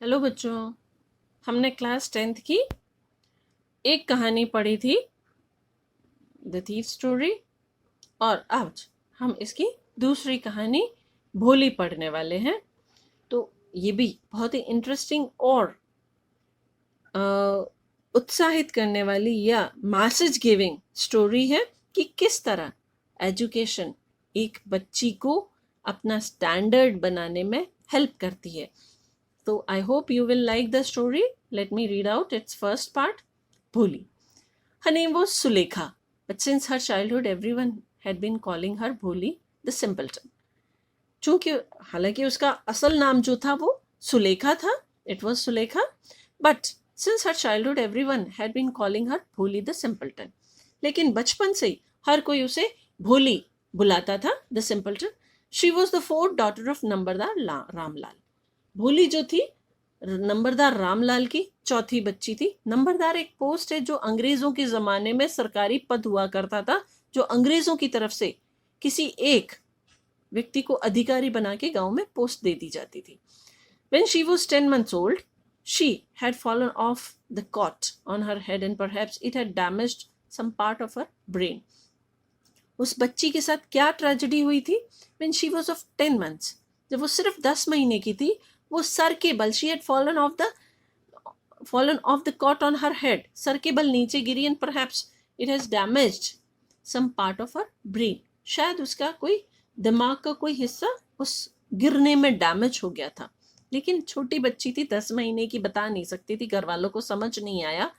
Hello बच्चों, हमने class 10th की एक कहानी पढ़ी थी, द थीफ स्टोरी। और आज हम इसकी दूसरी कहानी भोली पढ़ने वाले हैं। तो ये भी बहुत ही इंटरेस्टिंग और उत्साहित करने वाली या मैसेज गिविंग स्टोरी है कि किस तरह एजुकेशन एक बच्ची को अपना स्टैंडर्ड बनाने में हेल्प करती है। So I hope you will like the story. Let me read out its first part. Bholi. Her name was Sulekha, but since her childhood, everyone had been calling her Bholi, the simpleton. चूंकि हालांकि उसका असल नाम जो था वो सुलेखा था, it was Sulekha, but since her childhood, everyone had been calling her Bholi the simpleton. लेकिन बचपन से ही हर कोई उसे भोली बुलाता था, the simpleton. She was the fourth daughter of नंबरदार रामलाल. भोली जो थी नंबरदार रामलाल की चौथी बच्ची थी। नंबरदार एक पोस्ट है जो अंग्रेजों के जमाने में सरकारी पद हुआ करता था, जो अंग्रेजों की तरफ से किसी एक व्यक्ति को अधिकारी बना के गांव में पोस्ट दे दी जाती थी। When she was 10 months old, she had fallen off the cot on her head and perhaps it had damaged some part of her brain. उस बच्ची के साथ क्या ट्रेजेडी हुई थी? When she was of 10 months, जब वो सिर्फ 10 महीने की थी, वो सर के बल she had fallen off the cot on her head. Sir के बल नीचे गिरी and perhaps it has damaged some part of her brain. शायद उसका कोई दिमाग का कोई हिस्सा उस गिरने में डैमेज हो गया था। लेकिन छोटी बच्ची थी, 10 महीने की, बता नहीं सकती थी, घर वालों को समझ नहीं आया।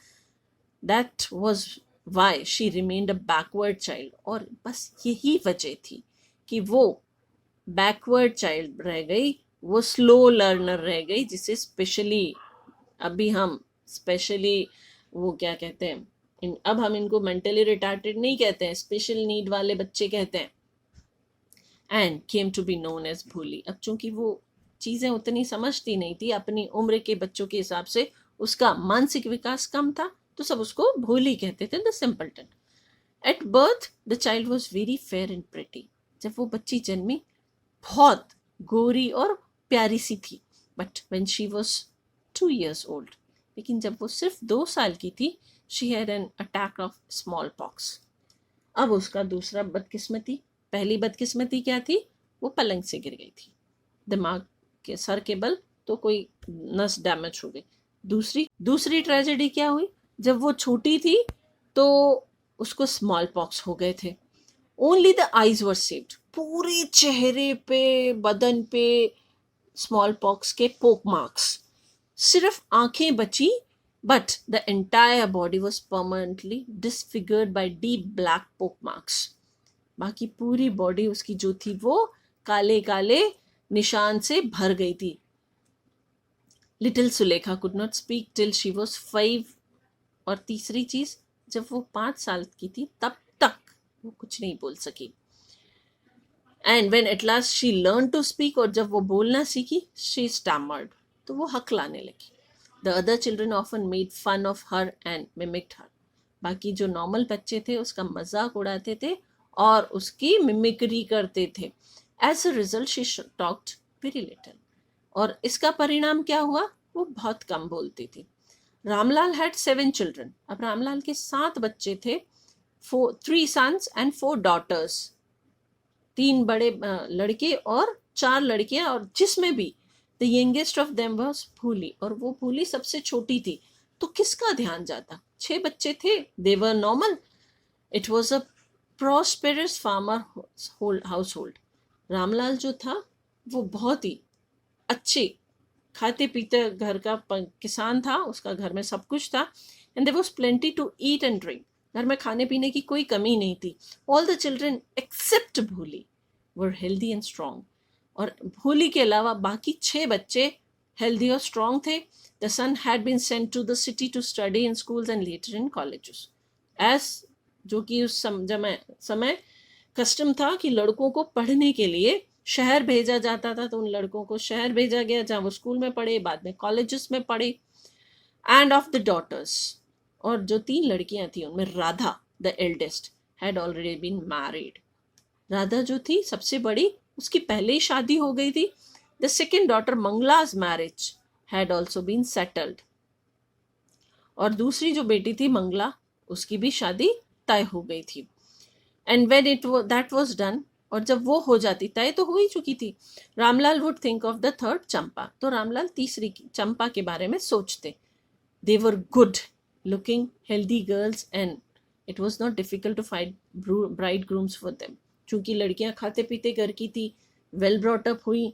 That was why she remained a backward child. और बस यही वजह थी कि वो बैकवर्ड चाइल्ड रह गई, वो स्लो लर्नर रह गई, जिसे स्पेशली अभी हम स्पेशली वो क्या कहते हैं, अब हम इनको मेंटली रिटार्टेड नहीं कहते हैं, स्पेशल नीड वाले बच्चे कहते हैं। And came to be known as Bholi. अब चूंकि वो चीज़ें उतनी समझती नहीं थी, अपनी उम्र के बच्चों के हिसाब से उसका मानसिक विकास कम था, तो सब उसको भोली कहते थे, the simpleton. At birth the child was very fair and pretty. जब वो बच्ची जन्मी बहुत गोरी और प्यारी सी थी। But when she was 2 years old, लेकिन जब वो सिर्फ 2 साल की थी, she had an attack of small pox. अब उसका दूसरा बदकिस्मती, पहली बदकिस्मती क्या थी? वो पलंग से गिर गई थी, दिमाग के सर के बल तो कोई नस डैमेज हो गई। दूसरी ट्रेजेडी क्या हुई? जब वो छोटी थी तो उसको स्मॉल पॉक्स हो गए थे। Only the eyes were saved. पूरे चेहरे पे, बदन पे स्मॉल पॉक्स के पोक मार्क्स, सिर्फ आंखें बची, but the entire body was permanently disfigured by deep black pock marks. बाकी पूरी बॉडी उसकी जो थी वो काले काले निशान से भर गई थी। Little Sulekha could not speak till she was 5। और तीसरी चीज, जब वो 5 साल की थी तब तक वो कुछ नहीं बोल सकी। And when at last she learn to speak, और जब वो बोलना सीखी, शी स्टैमर्ड, तो वो हकलाने लगी। The other children often made fun of her and mimicked her. बाकी जो नॉर्मल बच्चे थे उसका मजाक उड़ाते थे और उसकी मिमिक्री करते थे। As a result she talked very little. और इसका परिणाम क्या हुआ? वो बहुत कम बोलती थी। Ramlal had 7 children. अब रामलाल के 7 बच्चे थे, 3 sons and 4 daughters। 3 बड़े लड़के और 4 लड़कियां, और जिसमें भी the youngest of them was भूली, और वो भूली सबसे छोटी थी। तो किसका ध्यान जाता? 6 बच्चे थे, they were normal. It was a prosperous farmer household. Ramlal जो था वो बहुत ही अच्छे खाते पीते घर का किसान था, उसका घर में सब कुछ था। And there was plenty to eat and drink. घर में खाने पीने की कोई कमी नहीं थी। ऑल द चिल्ड्रन एक्सेप्ट भोली वर हेल्दी एंड स्ट्रॉन्ग। और भोली के अलावा बाकी 6 बच्चे हेल्दी और स्ट्रॉन्ग थे। The son had been sent to the city to study in schools and later in colleges. As जो कि उस समय कस्टम था कि लड़कों को पढ़ने के लिए शहर भेजा जाता था, तो उन लड़कों को शहर भेजा गया जहाँ वो स्कूल में पढ़े, बाद में कॉलेजेस में पढ़े। एंड ऑफ द डॉटर्स, और जो 3 लड़कियां थी उनमें Radha the eldest had already been married. Radha जो थी सबसे बड़ी, उसकी पहले ही शादी हो गई थी। The second daughter Mangala's marriage had also been settled. और दूसरी जो बेटी थी मंगला, उसकी भी शादी तय हो गई थी. And when that was done, और जब वो हो जाती, तय तो हो ही चुकी थी, Ramlal would think of the third चंपा. तो रामलाल तीसरी चंपा के बारे में सोचते. They were good looking, healthy girls and it was not difficult to find bridegrooms for them. चूंकि लड़कियां खाते पीते घर की थी, वेल ब्रॉट अप हुई,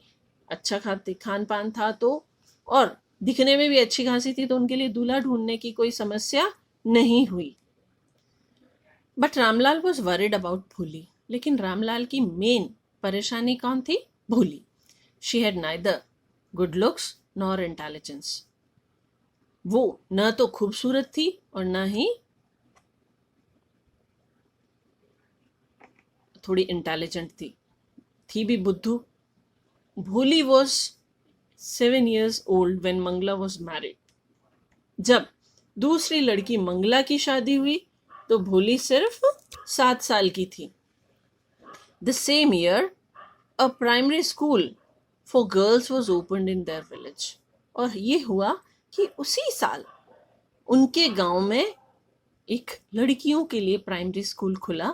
अच्छा खान पान था, तो और दिखने में भी अच्छी खासी थी, तो उनके लिए दूल्हा ढूंढने की कोई समस्या नहीं हुई. But Ramlal was worried about भोली. लेकिन रामलाल की मेन परेशानी कौन थी? भोली. She had neither good looks nor intelligence. वो न तो खूबसूरत थी और न ही थोड़ी इंटेलिजेंट थी भी बुद्धू. Bholi was 7 years old when Mangala was married. जब दूसरी लड़की मंगला की शादी हुई तो भोली सिर्फ 7 साल की थी. The same year a primary school for girls was opened in their village. और ये हुआ कि उसी साल उनके गांव में एक लड़कियों के लिए प्राइमरी स्कूल खुला.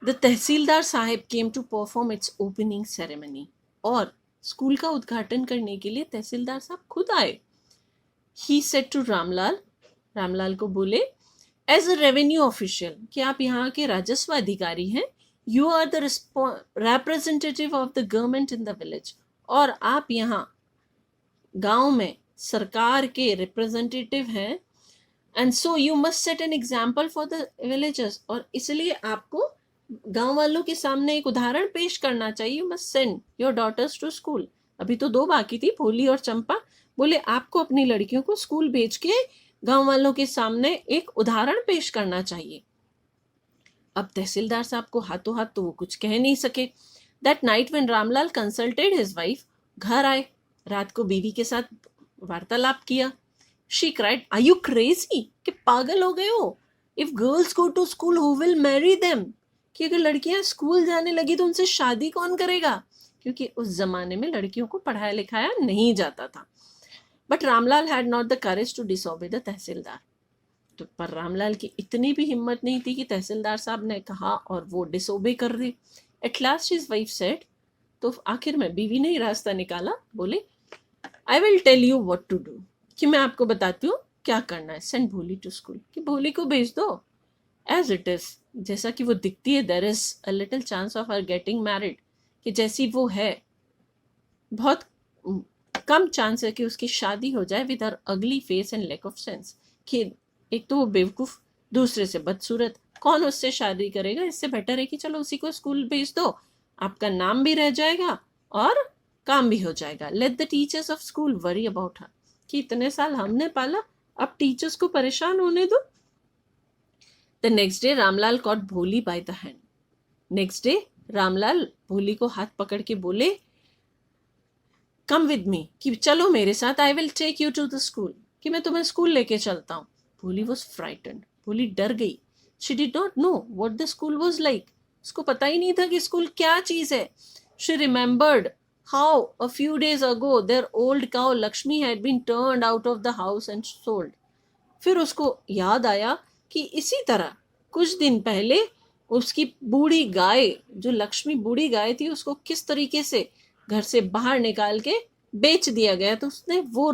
The tehsildar sahib came to perform its opening ceremony. और स्कूल का उद्घाटन करने के लिए तहसीलदार साहब खुद आए. ही सेड टू रामलाल को बोले, एज अ रेवेन्यू ऑफिशियल, कि आप यहाँ के राजस्व अधिकारी हैं, you are the representative of the government in the village. और आप यहाँ गांव में सरकार के रिप्रेजेंटेटिव हैं, and so you must set an example for the villagers. और इसलिए आपको गांव वालों के सामने एक उदाहरण पेश करना चाहिए. You must send your daughters to school. अभी तो 2 बाकी थी, भोली और चंपा. बोले आपको अपनी लड़कियों को स्कूल भेज के गांव वालों के सामने एक उदाहरण पेश करना चाहिए. अब तहसीलदार साहब को हाथों हाथ तो वो कुछ कह नहीं सके. That night when Ramlal consulted his wife, घर आए, रात को बीवी के साथ वार्तालाप किया. She cried, are you crazy? कि पागल हो गए हो? If girls go to school who will marry them? कि अगर लड़कियां स्कूल जाने लगी तो उनसे शादी कौन करेगा? क्योंकि उस जमाने में लड़कियों को पढ़ाया लिखाया नहीं जाता था. But Ramlal had not the courage to disobey the tehsildar. तो पर रामलाल की इतनी भी हिम्मत नहीं थी कि तहसीलदार साहब ने कहा और वो डिसओबे कर दे. At last his wife said, तो आखिर में बीवी ने ही रास्ता निकाला. बोले, I will tell you what to do, कि मैं आपको बताती हूँ क्या करना है. सेंड भोली टू स्कूल, कि भोली को भेज दो. एज इट इज, जैसा कि वो दिखती है, there is a little chance of her getting married. कि जैसी वो है, बहुत कम चांस है कि उसकी शादी हो जाए with her ugly face and lack of sense. कि एक तो वो बेवकूफ, दूसरे से बदसूरत, कौन उससे शादी करेगा? इससे बेटर है कि चलो उसी को स्कूल भेज दो, आपका नाम भी रह जाएगा और काम भी हो जाएगा. Let the teachers of school worry about her. कि इतने साल हमने पाला, अब टीचर्स को परेशान होने दो. The next day Ramlal caught Bholi by the hand. Next day Ramlal Bholi को हाथ पकड़ के बोले, कम विद मी, कि चलो मेरे साथ, I will take you to the school, कि मैं तुम्हें स्कूल लेके चलता हूँ. भोली वॉज फ्राइटन्ड. भोली डर गई. She did not know what the school was like. उसको पता ही नहीं था कि स्कूल क्या चीज है. She remembered how a few days ago their old cow Lakshmi had been turned out of the house and sold. फिर उसको याद आया कि इसी तरह कुछ दिन पहले उसकी बूढ़ी गाय, जो लक्ष्मी बूढ़ी गाय थी, उसको किस तरीके से घर से बाहर निकाल के बेच दिया गया. तो उसने वो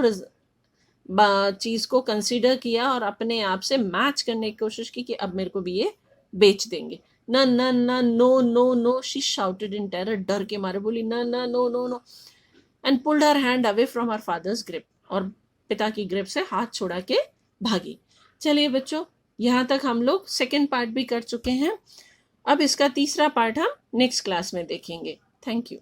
चीज को कंसीडर किया और अपने आप से मैच करने की कोशिश की कि अब मेरे को भी ये बेच देंगे. न न न, no no no, she shouted in terror. डर के मारे बोली, न न, no no no, and pulled her hand away from her father's grip. और पिता की ग्रिप से हाथ छोड़ा के भागी. चलिए बच्चों, यहाँ तक हम लोग सेकेंड पार्ट भी कर चुके हैं. अब इसका तीसरा पार्ट हम नेक्स्ट क्लास में देखेंगे. Thank you.